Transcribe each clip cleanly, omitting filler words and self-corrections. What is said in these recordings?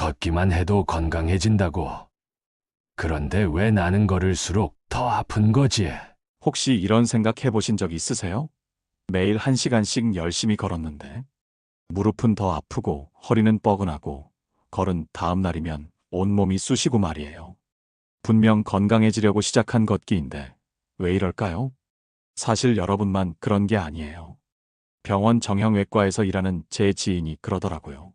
걷기만 해도 건강해진다고. 그런데 왜 나는 걸을수록 더 아픈 거지? 혹시 이런 생각 해보신 적 있으세요? 매일 1시간씩 열심히 걸었는데 무릎은 더 아프고 허리는 뻐근하고 걸은 다음 날이면 온몸이 쑤시고 말이에요. 분명 건강해지려고 시작한 걷기인데 왜 이럴까요? 사실 여러분만 그런 게 아니에요. 병원 정형외과에서 일하는 제 지인이 그러더라고요.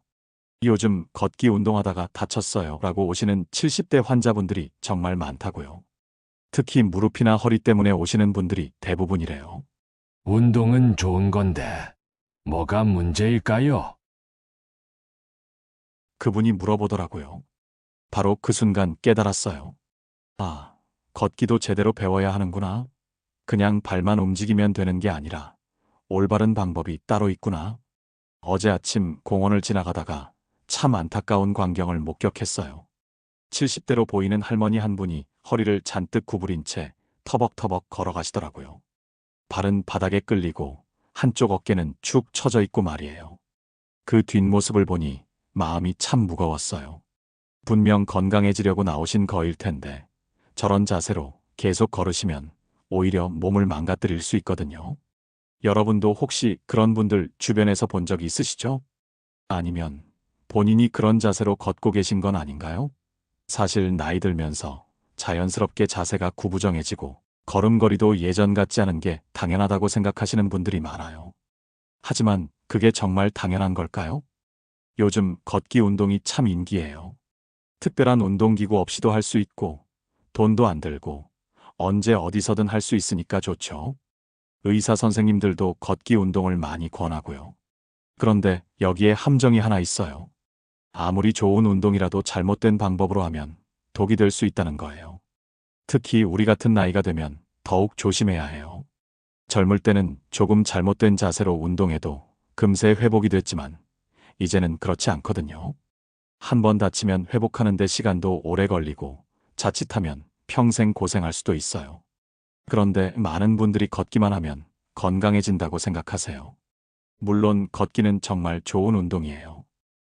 요즘 걷기 운동하다가 다쳤어요 라고 오시는 70대 환자분들이 정말 많다고요. 특히 무릎이나 허리 때문에 오시는 분들이 대부분이래요. 운동은 좋은 건데 뭐가 문제일까요? 그분이 물어보더라고요. 바로 그 순간 깨달았어요. 아, 걷기도 제대로 배워야 하는구나. 그냥 발만 움직이면 되는 게 아니라 올바른 방법이 따로 있구나. 어제 아침 공원을 지나가다가 참 안타까운 광경을 목격했어요. 70대로 보이는 할머니 한 분이 허리를 잔뜩 구부린 채 터벅터벅 걸어가시더라고요. 발은 바닥에 끌리고 한쪽 어깨는 축 처져 있고 말이에요. 그 뒷모습을 보니 마음이 참 무거웠어요. 분명 건강해지려고 나오신 거일 텐데 저런 자세로 계속 걸으시면 오히려 몸을 망가뜨릴 수 있거든요. 여러분도 혹시 그런 분들 주변에서 본 적 있으시죠? 아니면 본인이 그런 자세로 걷고 계신 건 아닌가요? 사실 나이 들면서 자연스럽게 자세가 구부정해지고 걸음걸이도 예전 같지 않은 게 당연하다고 생각하시는 분들이 많아요. 하지만 그게 정말 당연한 걸까요? 요즘 걷기 운동이 참 인기예요. 특별한 운동기구 없이도 할 수 있고 돈도 안 들고 언제 어디서든 할 수 있으니까 좋죠. 의사 선생님들도 걷기 운동을 많이 권하고요. 그런데 여기에 함정이 하나 있어요. 아무리 좋은 운동이라도 잘못된 방법으로 하면 독이 될 수 있다는 거예요. 특히 우리 같은 나이가 되면 더욱 조심해야 해요. 젊을 때는 조금 잘못된 자세로 운동해도 금세 회복이 됐지만 이제는 그렇지 않거든요. 한 번 다치면 회복하는 데 시간도 오래 걸리고 자칫하면 평생 고생할 수도 있어요. 그런데 많은 분들이 걷기만 하면 건강해진다고 생각하세요. 물론 걷기는 정말 좋은 운동이에요.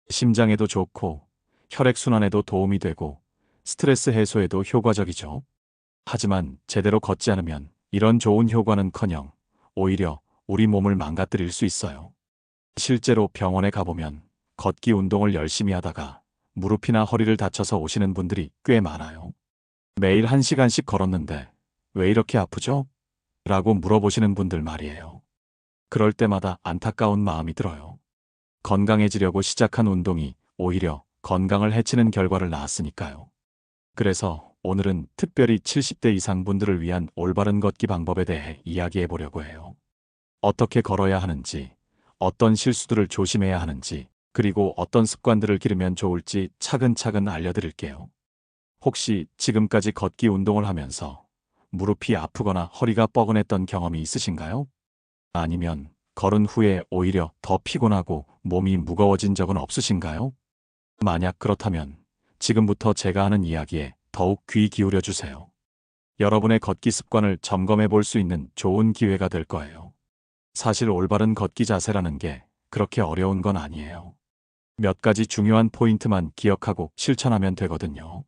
심장에도 좋고 혈액순환에도 도움이 되고 스트레스 해소에도 효과적이죠. 하지만 제대로 걷지 않으면 이런 좋은 효과는커녕 오히려 우리 몸을 망가뜨릴 수 있어요. 실제로 병원에 가보면 걷기 운동을 열심히 하다가 무릎이나 허리를 다쳐서 오시는 분들이 꽤 많아요. 매일 1시간씩 걸었는데 왜 이렇게 아프죠? 라고 물어보시는 분들 말이에요. 그럴 때마다 안타까운 마음이 들어요. 건강해지려고 시작한 운동이 오히려 건강을 해치는 결과를 낳았으니까요. 그래서 오늘은 특별히 70대 이상 분들을 위한 올바른 걷기 방법에 대해 이야기해 보려고 해요. 어떻게 걸어야 하는지, 어떤 실수들을 조심해야 하는지, 그리고 어떤 습관들을 기르면 좋을지 차근차근 알려드릴게요. 혹시 지금까지 걷기 운동을 하면서 무릎이 아프거나 허리가 뻐근했던 경험이 있으신가요? 아니면 걸은 후에 오히려 더 피곤하고 몸이 무거워진 적은 없으신가요? 만약 그렇다면 지금부터 제가 하는 이야기에 더욱 귀 기울여 주세요. 여러분의 걷기 습관을 점검해 볼 수 있는 좋은 기회가 될 거예요. 사실 올바른 걷기 자세라는 게 그렇게 어려운 건 아니에요. 몇 가지 중요한 포인트만 기억하고 실천하면 되거든요.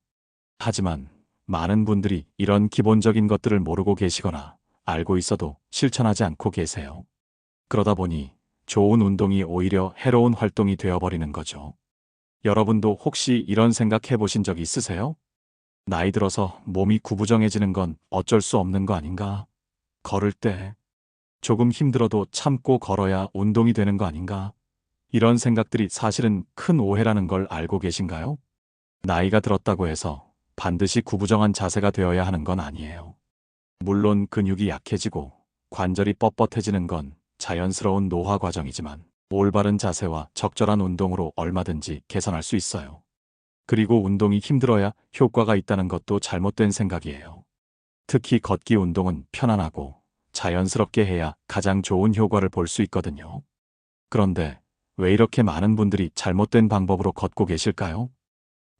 하지만 많은 분들이 이런 기본적인 것들을 모르고 계시거나 알고 있어도 실천하지 않고 계세요. 그러다 보니 좋은 운동이 오히려 해로운 활동이 되어버리는 거죠. 여러분도 혹시 이런 생각 해보신 적 있으세요? 나이 들어서 몸이 구부정해지는 건 어쩔 수 없는 거 아닌가? 걸을 때 조금 힘들어도 참고 걸어야 운동이 되는 거 아닌가? 이런 생각들이 사실은 큰 오해라는 걸 알고 계신가요? 나이가 들었다고 해서 반드시 구부정한 자세가 되어야 하는 건 아니에요. 물론 근육이 약해지고 관절이 뻣뻣해지는 건 자연스러운 노화 과정이지만 올바른 자세와 적절한 운동으로 얼마든지 개선할 수 있어요. 그리고 운동이 힘들어야 효과가 있다는 것도 잘못된 생각이에요. 특히 걷기 운동은 편안하고 자연스럽게 해야 가장 좋은 효과를 볼 수 있거든요. 그런데 왜 이렇게 많은 분들이 잘못된 방법으로 걷고 계실까요?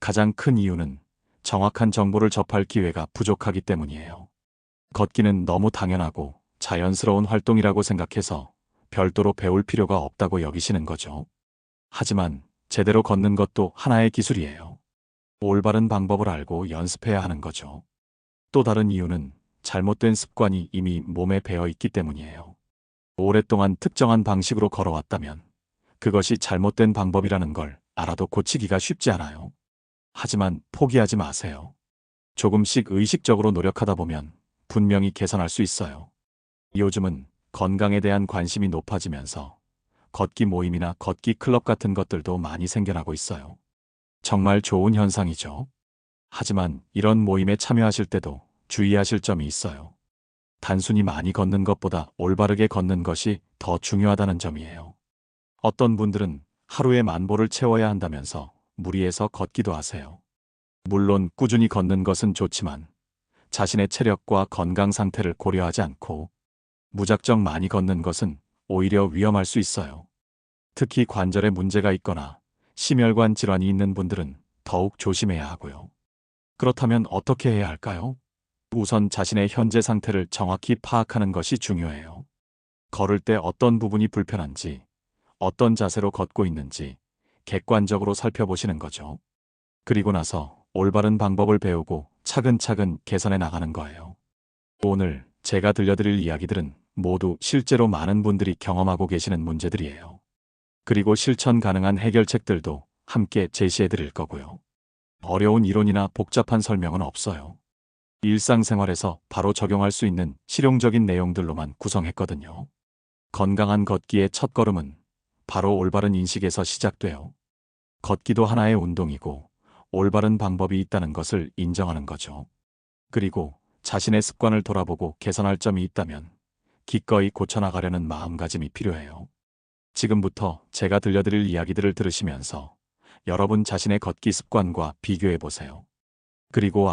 가장 큰 이유는 정확한 정보를 접할 기회가 부족하기 때문이에요. 걷기는 너무 당연하고 자연스러운 활동이라고 생각해서 별도로 배울 필요가 없다고 여기시는 거죠. 하지만 제대로 걷는 것도 하나의 기술이에요. 올바른 방법을 알고 연습해야 하는 거죠. 또 다른 이유는 잘못된 습관이 이미 몸에 배어 있기 때문이에요. 오랫동안 특정한 방식으로 걸어왔다면 그것이 잘못된 방법이라는 걸 알아도 고치기가 쉽지 않아요. 하지만 포기하지 마세요. 조금씩 의식적으로 노력하다 보면 분명히 개선할 수 있어요. 요즘은 건강에 대한 관심이 높아지면서 걷기 모임이나 걷기 클럽 같은 것들도 많이 생겨나고 있어요. 정말 좋은 현상이죠. 하지만 이런 모임에 참여하실 때도 주의하실 점이 있어요. 단순히 많이 걷는 것보다 올바르게 걷는 것이 더 중요하다는 점이에요. 어떤 분들은 하루에 10,000보를 채워야 한다면서 무리해서 걷기도 하세요. 물론 꾸준히 걷는 것은 좋지만 자신의 체력과 건강 상태를 고려하지 않고 무작정 많이 걷는 것은 오히려 위험할 수 있어요. 특히 관절에 문제가 있거나 심혈관 질환이 있는 분들은 더욱 조심해야 하고요. 그렇다면 어떻게 해야 할까요? 우선 자신의 현재 상태를 정확히 파악하는 것이 중요해요. 걸을 때 어떤 부분이 불편한지, 어떤 자세로 걷고 있는지 객관적으로 살펴보시는 거죠. 그리고 나서 올바른 방법을 배우고 차근차근 개선해 나가는 거예요. 오늘 제가 들려드릴 이야기들은 모두 실제로 많은 분들이 경험하고 계시는 문제들이에요. 그리고 실천 가능한 해결책들도 함께 제시해 드릴 거고요. 어려운 이론이나 복잡한 설명은 없어요. 일상생활에서 바로 적용할 수 있는 실용적인 내용들로만 구성했거든요. 건강한 걷기의 첫걸음은 바로 올바른 인식에서 시작돼요. 걷기도 하나의 운동이고 올바른 방법이 있다는 것을 인정하는 거죠. 그리고 자신의 습관을 돌아보고 개선할 점이 있다면 기꺼이 고쳐나가려는 마음가짐이 필요해요. 지금부터 제가 들려드릴 이야기들을 들으시면서 여러분 자신의 걷기 습관과 비교해 보세요. 그리고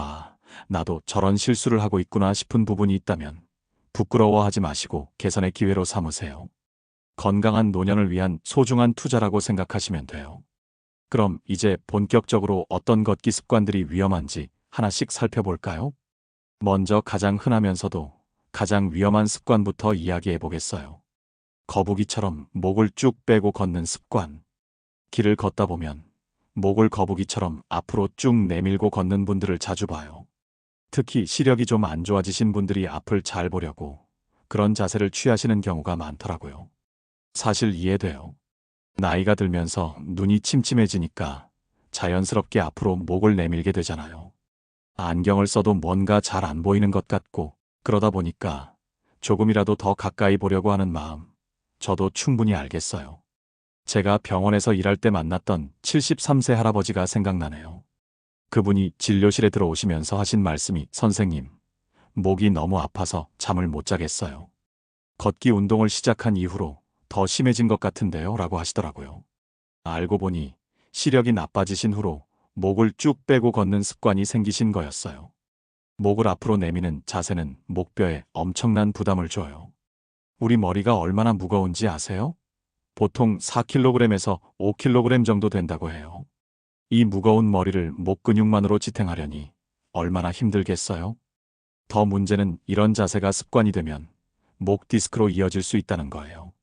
나도 저런 실수를 하고 있구나 싶은 부분이 있다면 부끄러워하지 마시고 개선의 기회로 삼으세요. 건강한 노년을 위한 소중한 투자라고 생각하시면 돼요. 그럼 이제 본격적으로 어떤 걷기 습관들이 위험한지 하나씩 살펴볼까요? 먼저 가장 흔하면서도 가장 위험한 습관부터 이야기해 보겠어요. 거북이처럼 목을 쭉 빼고 걷는 습관. 길을 걷다 보면 목을 거북이처럼 앞으로 쭉 내밀고 걷는 분들을 자주 봐요. 특히 시력이 좀 안 좋아지신 분들이 앞을 잘 보려고 그런 자세를 취하시는 경우가 많더라고요. 사실 이해돼요. 나이가 들면서 눈이 침침해지니까 자연스럽게 앞으로 목을 내밀게 되잖아요. 안경을 써도 뭔가 잘 안 보이는 것 같고 그러다 보니까 조금이라도 더 가까이 보려고 하는 마음, 저도 충분히 알겠어요. 제가 병원에서 일할 때 만났던 73세 할아버지가 생각나네요. 그분이 진료실에 들어오시면서 하신 말씀이 선생님, 목이 너무 아파서 잠을 못 자겠어요. 걷기 운동을 시작한 이후로 더 심해진 것 같은데요 라고 하시더라고요. 알고 보니 시력이 나빠지신 후로 목을 쭉 빼고 걷는 습관이 생기신 거였어요. 목을 앞으로 내미는 자세는 목뼈에 엄청난 부담을 줘요. 우리 머리가 얼마나 무거운지 아세요? 보통 4kg에서 5kg 정도 된다고 해요. 이 무거운 머리를 목 근육만으로 지탱하려니 얼마나 힘들겠어요? 더 문제는 이런 자세가 습관이 되면 목 디스크로 이어질 수 있다는 거예요.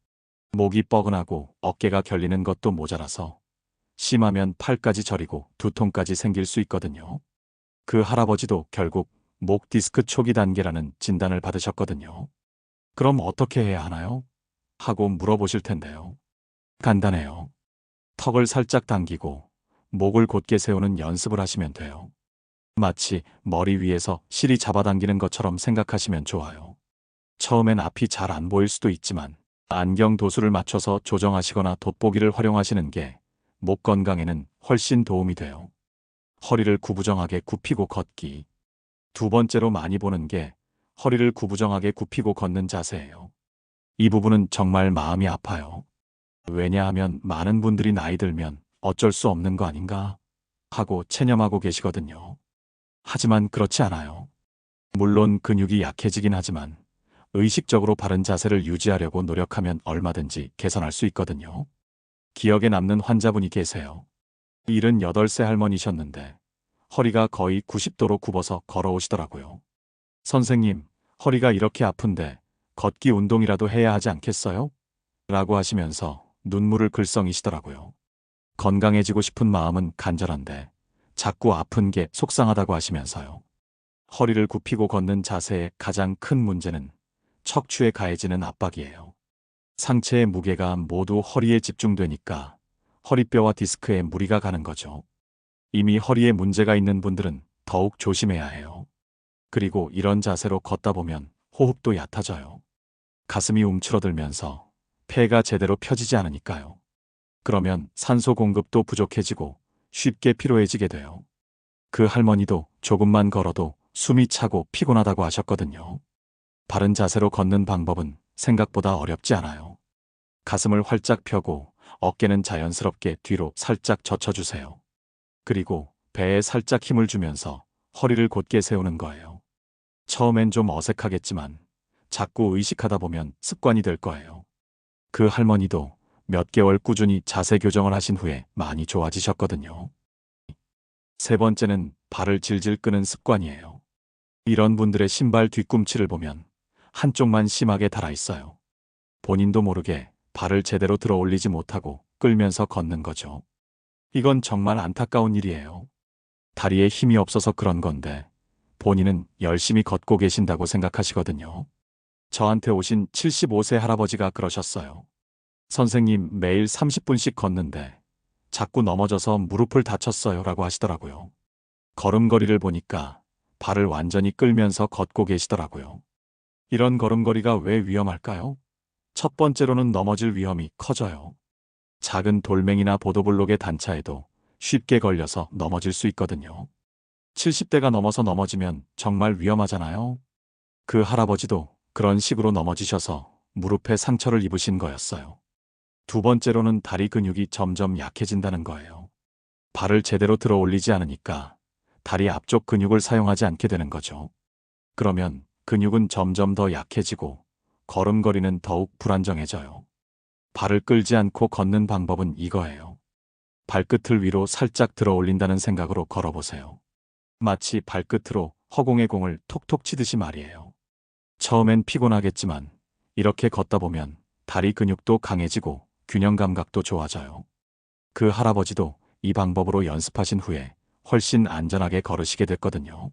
목이 뻐근하고 어깨가 결리는 것도 모자라서 심하면 팔까지 저리고 두통까지 생길 수 있거든요. 그 할아버지도 결국 목 디스크 초기 단계라는 진단을 받으셨거든요. 그럼 어떻게 해야 하나요? 하고 물어보실 텐데요. 간단해요. 턱을 살짝 당기고 목을 곧게 세우는 연습을 하시면 돼요. 마치 머리 위에서 실이 잡아당기는 것처럼 생각하시면 좋아요. 처음엔 앞이 잘 안 보일 수도 있지만 안경 도수를 맞춰서 조정하시거나 돋보기를 활용하시는 게 목 건강에는 훨씬 도움이 돼요. 허리를 구부정하게 굽히고 걷기. 두 번째로 많이 보는 게 허리를 구부정하게 굽히고 걷는 자세예요. 이 부분은 정말 마음이 아파요. 왜냐하면 많은 분들이 나이 들면 어쩔 수 없는 거 아닌가 하고 체념하고 계시거든요. 하지만 그렇지 않아요. 물론 근육이 약해지긴 하지만 의식적으로 바른 자세를 유지하려고 노력하면 얼마든지 개선할 수 있거든요. 기억에 남는 환자분이 계세요. 78세 할머니셨는데 허리가 거의 90도로 굽어서 걸어오시더라고요. 선생님, 허리가 이렇게 아픈데 걷기 운동이라도 해야 하지 않겠어요? 라고 하시면서 눈물을 글썽이시더라고요. 건강해지고 싶은 마음은 간절한데 자꾸 아픈 게 속상하다고 하시면서요. 허리를 굽히고 걷는 자세의 가장 큰 문제는 척추에 가해지는 압박이에요. 상체의 무게가 모두 허리에 집중되니까 허리뼈와 디스크에 무리가 가는 거죠. 이미 허리에 문제가 있는 분들은 더욱 조심해야 해요. 그리고 이런 자세로 걷다 보면 호흡도 얕아져요. 가슴이 움츠러들면서 폐가 제대로 펴지지 않으니까요. 그러면 산소 공급도 부족해지고 쉽게 피로해지게 돼요. 그 할머니도 조금만 걸어도 숨이 차고 피곤하다고 하셨거든요. 바른 자세로 걷는 방법은 생각보다 어렵지 않아요. 가슴을 활짝 펴고 어깨는 자연스럽게 뒤로 살짝 젖혀주세요. 그리고 배에 살짝 힘을 주면서 허리를 곧게 세우는 거예요. 처음엔 좀 어색하겠지만 자꾸 의식하다 보면 습관이 될 거예요. 그 할머니도 몇 개월 꾸준히 자세 교정을 하신 후에 많이 좋아지셨거든요. 세 번째는 발을 질질 끄는 습관이에요. 이런 분들의 신발 뒤꿈치를 보면 한쪽만 심하게 닳아 있어요. 본인도 모르게 발을 제대로 들어 올리지 못하고 끌면서 걷는 거죠. 이건 정말 안타까운 일이에요. 다리에 힘이 없어서 그런 건데 본인은 열심히 걷고 계신다고 생각하시거든요. 저한테 오신 75세 할아버지가 그러셨어요. 선생님, 매일 30분씩 걷는데 자꾸 넘어져서 무릎을 다쳤어요 라고 하시더라고요. 걸음걸이를 보니까 발을 완전히 끌면서 걷고 계시더라고요. 이런 걸음걸이가 왜 위험할까요? 첫 번째로는 넘어질 위험이 커져요. 작은 돌멩이나 보도블록의 단차에도 쉽게 걸려서 넘어질 수 있거든요. 70대가 넘어서 넘어지면 정말 위험하잖아요. 그 할아버지도 그런 식으로 넘어지셔서 무릎에 상처를 입으신 거였어요. 두 번째로는 다리 근육이 점점 약해진다는 거예요. 발을 제대로 들어 올리지 않으니까 다리 앞쪽 근육을 사용하지 않게 되는 거죠. 그러면 근육은 점점 더 약해지고 걸음걸이는 더욱 불안정해져요. 발을 끌지 않고 걷는 방법은 이거예요. 발끝을 위로 살짝 들어 올린다는 생각으로 걸어보세요. 마치 발끝으로 허공의 공을 톡톡 치듯이 말이에요. 처음엔 피곤하겠지만 이렇게 걷다 보면 다리 근육도 강해지고 균형 감각도 좋아져요. 그 할아버지도 이 방법으로 연습하신 후에 훨씬 안전하게 걸으시게 됐거든요.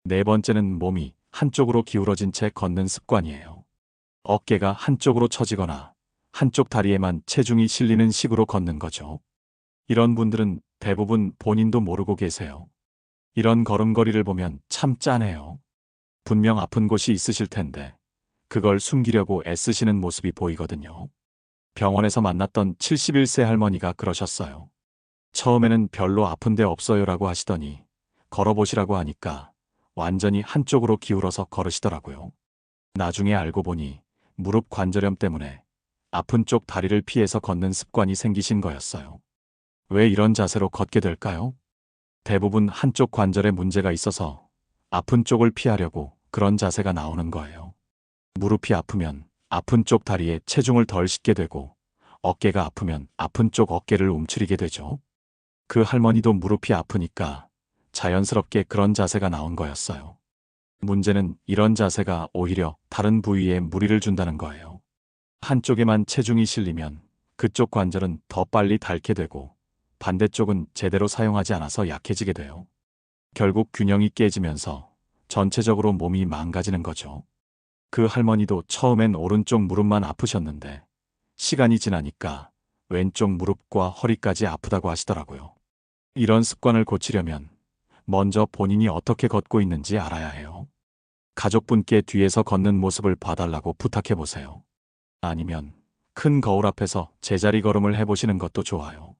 네 번째는 몸이 한쪽으로 기울어진 채 걷는 습관이에요. 어깨가 한쪽으로 처지거나 한쪽 다리에만 체중이 실리는 식으로 걷는 거죠. 이런 분들은 대부분 본인도 모르고 계세요. 이런 걸음걸이를 보면 참 짠해요. 분명 아픈 곳이 있으실 텐데 그걸 숨기려고 애쓰시는 모습이 보이거든요. 병원에서 만났던 71세 할머니가 그러셨어요. 처음에는 별로 아픈 데 없어요라고 하시더니 걸어보시라고 하니까 완전히 한쪽으로 기울어서 걸으시더라고요. 나중에 알고 보니 무릎 관절염 때문에 아픈 쪽 다리를 피해서 걷는 습관이 생기신 거였어요. 왜 이런 자세로 걷게 될까요? 대부분 한쪽 관절에 문제가 있어서 아픈 쪽을 피하려고 그런 자세가 나오는 거예요. 무릎이 아프면 아픈 쪽 다리에 체중을 덜 싣게 되고 어깨가 아프면 아픈 쪽 어깨를 움츠리게 되죠. 그 할머니도 무릎이 아프니까 자연스럽게 그런 자세가 나온 거였어요. 문제는 이런 자세가 오히려 다른 부위에 무리를 준다는 거예요. 한쪽에만 체중이 실리면 그쪽 관절은 더 빨리 닳게 되고 반대쪽은 제대로 사용하지 않아서 약해지게 돼요. 결국 균형이 깨지면서 전체적으로 몸이 망가지는 거죠. 그 할머니도 처음엔 오른쪽 무릎만 아프셨는데 시간이 지나니까 왼쪽 무릎과 허리까지 아프다고 하시더라고요. 이런 습관을 고치려면 먼저 본인이 어떻게 걷고 있는지 알아야 해요. 가족분께 뒤에서 걷는 모습을 봐달라고 부탁해보세요. 아니면 큰 거울 앞에서 제자리 걸음을 해보시는 것도 좋아요.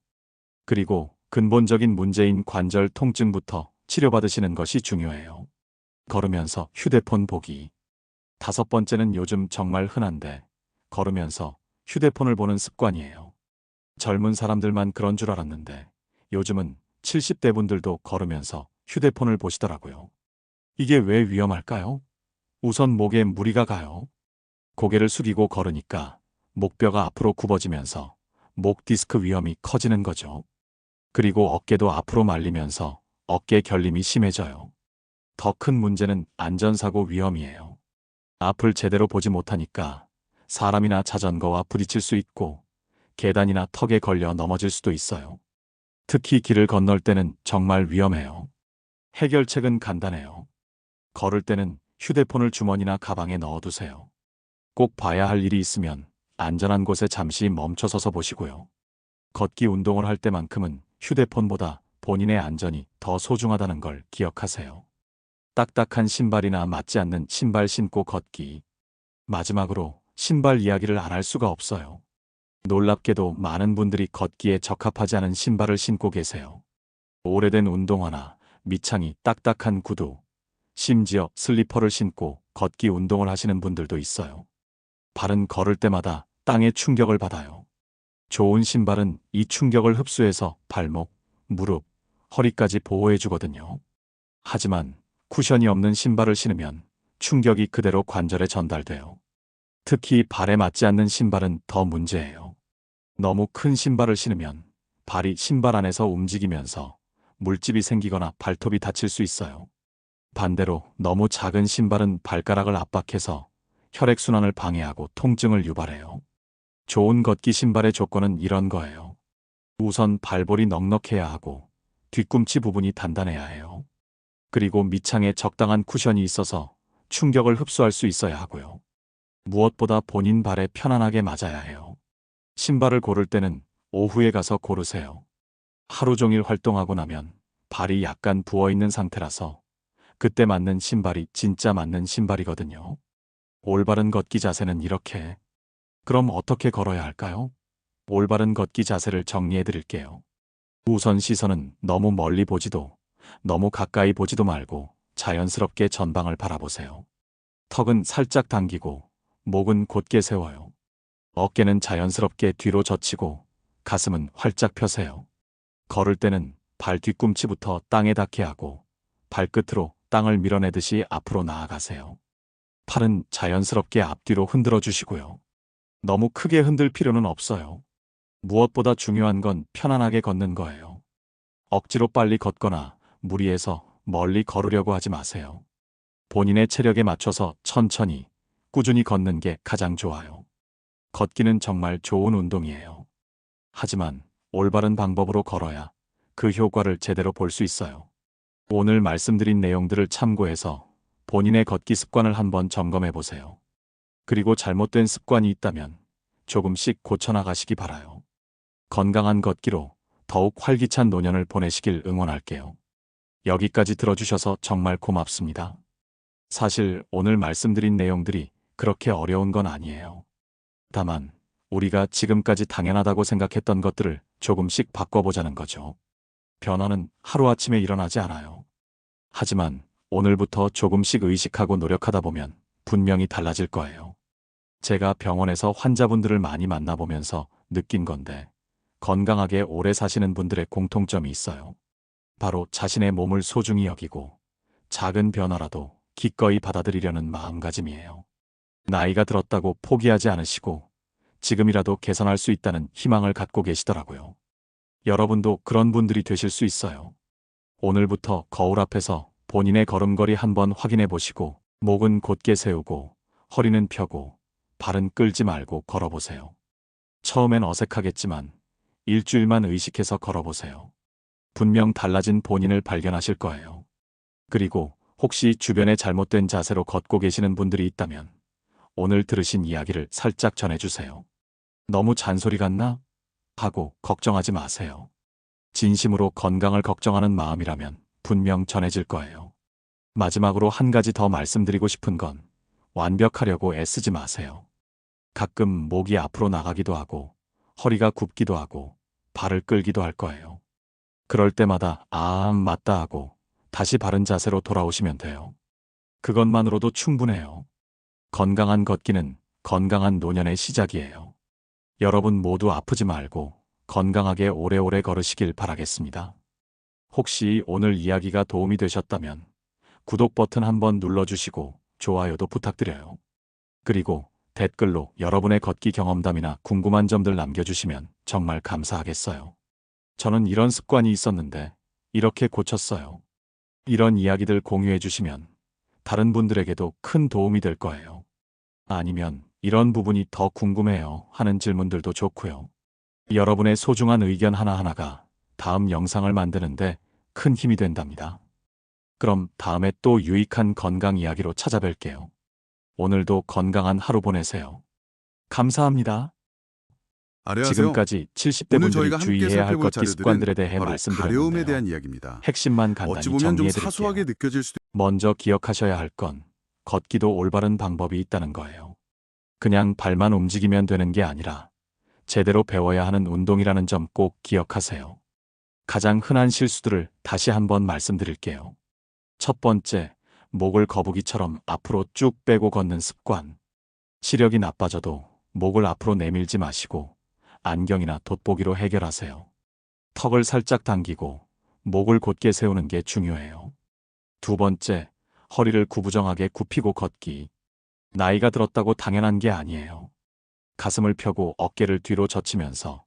그리고 근본적인 문제인 관절 통증부터 치료받으시는 것이 중요해요. 걸으면서 휴대폰 보기. 다섯 번째는 요즘 정말 흔한데 걸으면서 휴대폰을 보는 습관이에요. 젊은 사람들만 그런 줄 알았는데 요즘은 70대 분들도 걸으면서 휴대폰을 보시더라고요. 이게 왜 위험할까요? 우선 목에 무리가 가요. 고개를 숙이고 걸으니까 목뼈가 앞으로 굽어지면서 목 디스크 위험이 커지는 거죠. 그리고 어깨도 앞으로 말리면서 어깨 결림이 심해져요. 더 큰 문제는 안전사고 위험이에요. 앞을 제대로 보지 못하니까 사람이나 자전거와 부딪힐 수 있고 계단이나 턱에 걸려 넘어질 수도 있어요. 특히 길을 건널 때는 정말 위험해요. 해결책은 간단해요. 걸을 때는 휴대폰을 주머니나 가방에 넣어두세요. 꼭 봐야 할 일이 있으면 안전한 곳에 잠시 멈춰서서 보시고요. 걷기 운동을 할 때만큼은 휴대폰보다 본인의 안전이 더 소중하다는 걸 기억하세요. 딱딱한 신발이나 맞지 않는 신발 신고 걷기. 마지막으로 신발 이야기를 안 할 수가 없어요. 놀랍게도 많은 분들이 걷기에 적합하지 않은 신발을 신고 계세요. 오래된 운동화나 밑창이 딱딱한 구두, 심지어 슬리퍼를 신고 걷기 운동을 하시는 분들도 있어요. 발은 걸을 때마다 땅에 충격을 받아요. 좋은 신발은 이 충격을 흡수해서 발목, 무릎, 허리까지 보호해 주거든요. 하지만 쿠션이 없는 신발을 신으면 충격이 그대로 관절에 전달돼요. 특히 발에 맞지 않는 신발은 더 문제예요. 너무 큰 신발을 신으면 발이 신발 안에서 움직이면서 물집이 생기거나 발톱이 다칠 수 있어요. 반대로 너무 작은 신발은 발가락을 압박해서 혈액순환을 방해하고 통증을 유발해요. 좋은 걷기 신발의 조건은 이런 거예요. 우선 발볼이 넉넉해야 하고 뒤꿈치 부분이 단단해야 해요. 그리고 밑창에 적당한 쿠션이 있어서 충격을 흡수할 수 있어야 하고요. 무엇보다 본인 발에 편안하게 맞아야 해요. 신발을 고를 때는 오후에 가서 고르세요. 하루 종일 활동하고 나면 발이 약간 부어있는 상태라서 그때 맞는 신발이 진짜 맞는 신발이거든요. 올바른 걷기 자세는 이렇게. 그럼 어떻게 걸어야 할까요? 올바른 걷기 자세를 정리해 드릴게요. 우선 시선은 너무 멀리 보지도 너무 가까이 보지도 말고 자연스럽게 전방을 바라보세요. 턱은 살짝 당기고 목은 곧게 세워요. 어깨는 자연스럽게 뒤로 젖히고 가슴은 활짝 펴세요. 걸을 때는 발 뒤꿈치부터 땅에 닿게 하고 발끝으로 땅을 밀어내듯이 앞으로 나아가세요. 팔은 자연스럽게 앞뒤로 흔들어 주시고요. 너무 크게 흔들 필요는 없어요. 무엇보다 중요한 건 편안하게 걷는 거예요. 억지로 빨리 걷거나 무리해서 멀리 걸으려고 하지 마세요. 본인의 체력에 맞춰서 천천히, 꾸준히 걷는 게 가장 좋아요. 걷기는 정말 좋은 운동이에요. 하지만 올바른 방법으로 걸어야 그 효과를 제대로 볼 수 있어요. 오늘 말씀드린 내용들을 참고해서 본인의 걷기 습관을 한번 점검해 보세요. 그리고 잘못된 습관이 있다면 조금씩 고쳐나가시기 바라요. 건강한 걷기로 더욱 활기찬 노년을 보내시길 응원할게요. 여기까지 들어주셔서 정말 고맙습니다. 사실 오늘 말씀드린 내용들이 그렇게 어려운 건 아니에요. 다만 우리가 지금까지 당연하다고 생각했던 것들을 조금씩 바꿔보자는 거죠. 변화는 하루아침에 일어나지 않아요. 하지만 오늘부터 조금씩 의식하고 노력하다 보면 분명히 달라질 거예요. 제가 병원에서 환자분들을 많이 만나보면서 느낀 건데 건강하게 오래 사시는 분들의 공통점이 있어요. 바로 자신의 몸을 소중히 여기고 작은 변화라도 기꺼이 받아들이려는 마음가짐이에요. 나이가 들었다고 포기하지 않으시고 지금이라도 개선할 수 있다는 희망을 갖고 계시더라고요. 여러분도 그런 분들이 되실 수 있어요. 오늘부터 거울 앞에서 본인의 걸음걸이 한번 확인해 보시고 목은 곧게 세우고 허리는 펴고 발은 끌지 말고 걸어보세요. 처음엔 어색하겠지만 일주일만 의식해서 걸어보세요. 분명 달라진 본인을 발견하실 거예요. 그리고 혹시 주변에 잘못된 자세로 걷고 계시는 분들이 있다면 오늘 들으신 이야기를 살짝 전해주세요. 너무 잔소리 같나? 하고 걱정하지 마세요. 진심으로 건강을 걱정하는 마음이라면 분명 전해질 거예요. 마지막으로 한 가지 더 말씀드리고 싶은 건 완벽하려고 애쓰지 마세요. 가끔 목이 앞으로 나가기도 하고 허리가 굽기도 하고 발을 끌기도 할 거예요. 그럴 때마다 맞다 하고 다시 바른 자세로 돌아오시면 돼요. 그것만으로도 충분해요. 건강한 걷기는 건강한 노년의 시작이에요. 여러분 모두 아프지 말고 건강하게 오래오래 걸으시길 바라겠습니다. 혹시 오늘 이야기가 도움이 되셨다면 구독 버튼 한번 눌러주시고 좋아요도 부탁드려요. 그리고 댓글로 여러분의 걷기 경험담이나 궁금한 점들 남겨주시면 정말 감사하겠어요. 저는 이런 습관이 있었는데 이렇게 고쳤어요. 이런 이야기들 공유해 주시면 다른 분들에게도 큰 도움이 될 거예요. 아니면 이런 부분이 더 궁금해요 하는 질문들도 좋고요. 여러분의 소중한 의견 하나하나가 다음 영상을 만드는데 큰 힘이 된답니다. 그럼 다음에 또 유익한 건강 이야기로 찾아뵐게요. 오늘도 건강한 하루 보내세요. 감사합니다. 안녕하세요. 지금까지 오늘 70대 저희가 분들이 함께 주의해야 할 살펴볼 걷기 습관들에 자료들은 대해 바로 가려움에 말씀드렸는데요. 대한 이야기입니다. 핵심만 간단히 어찌 보면 좀 정리해드릴게요. 사소하게 느껴질 수도 먼저 기억하셔야 할 건 걷기도 올바른 방법이 있다는 거예요. 그냥 발만 움직이면 되는 게 아니라 제대로 배워야 하는 운동이라는 점 꼭 기억하세요. 가장 흔한 실수들을 다시 한번 말씀드릴게요. 첫 번째, 목을 거북이처럼 앞으로 쭉 빼고 걷는 습관. 시력이 나빠져도 목을 앞으로 내밀지 마시고 안경이나 돋보기로 해결하세요. 턱을 살짝 당기고 목을 곧게 세우는 게 중요해요. 두 번째, 허리를 구부정하게 굽히고 걷기. 나이가 들었다고 당연한 게 아니에요. 가슴을 펴고 어깨를 뒤로 젖히면서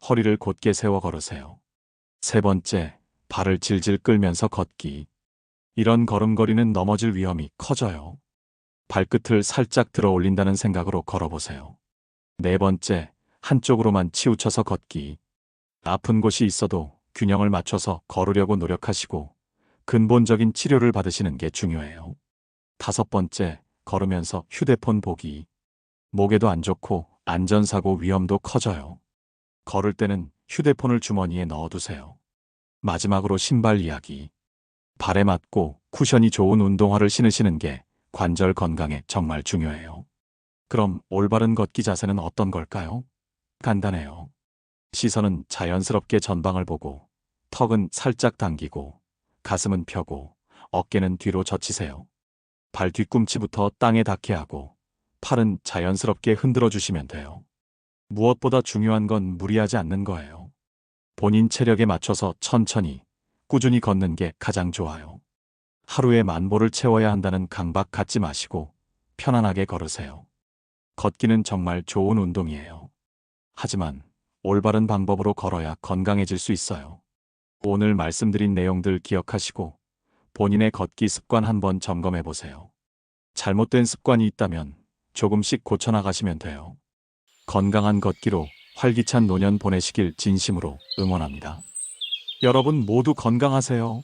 허리를 곧게 세워 걸으세요. 세 번째, 발을 질질 끌면서 걷기. 이런 걸음걸이는 넘어질 위험이 커져요. 발끝을 살짝 들어 올린다는 생각으로 걸어보세요. 네 번째, 한쪽으로만 치우쳐서 걷기. 아픈 곳이 있어도 균형을 맞춰서 걸으려고 노력하시고 근본적인 치료를 받으시는 게 중요해요. 다섯 번째, 걸으면서 휴대폰 보기. 목에도 안 좋고 안전사고 위험도 커져요. 걸을 때는 휴대폰을 주머니에 넣어두세요. 마지막으로 신발 이야기. 발에 맞고 쿠션이 좋은 운동화를 신으시는 게 관절 건강에 정말 중요해요. 그럼 올바른 걷기 자세는 어떤 걸까요? 간단해요. 시선은 자연스럽게 전방을 보고, 턱은 살짝 당기고, 가슴은 펴고, 어깨는 뒤로 젖히세요. 발 뒤꿈치부터 땅에 닿게 하고, 팔은 자연스럽게 흔들어 주시면 돼요. 무엇보다 중요한 건 무리하지 않는 거예요. 본인 체력에 맞춰서 천천히, 꾸준히 걷는 게 가장 좋아요. 하루에 10,000보를 채워야 한다는 강박 갖지 마시고 편안하게 걸으세요. 걷기는 정말 좋은 운동이에요. 하지만 올바른 방법으로 걸어야 건강해질 수 있어요. 오늘 말씀드린 내용들 기억하시고 본인의 걷기 습관 한번 점검해 보세요. 잘못된 습관이 있다면 조금씩 고쳐나가시면 돼요. 건강한 걷기로 활기찬 노년 보내시길 진심으로 응원합니다. 여러분 모두 건강하세요.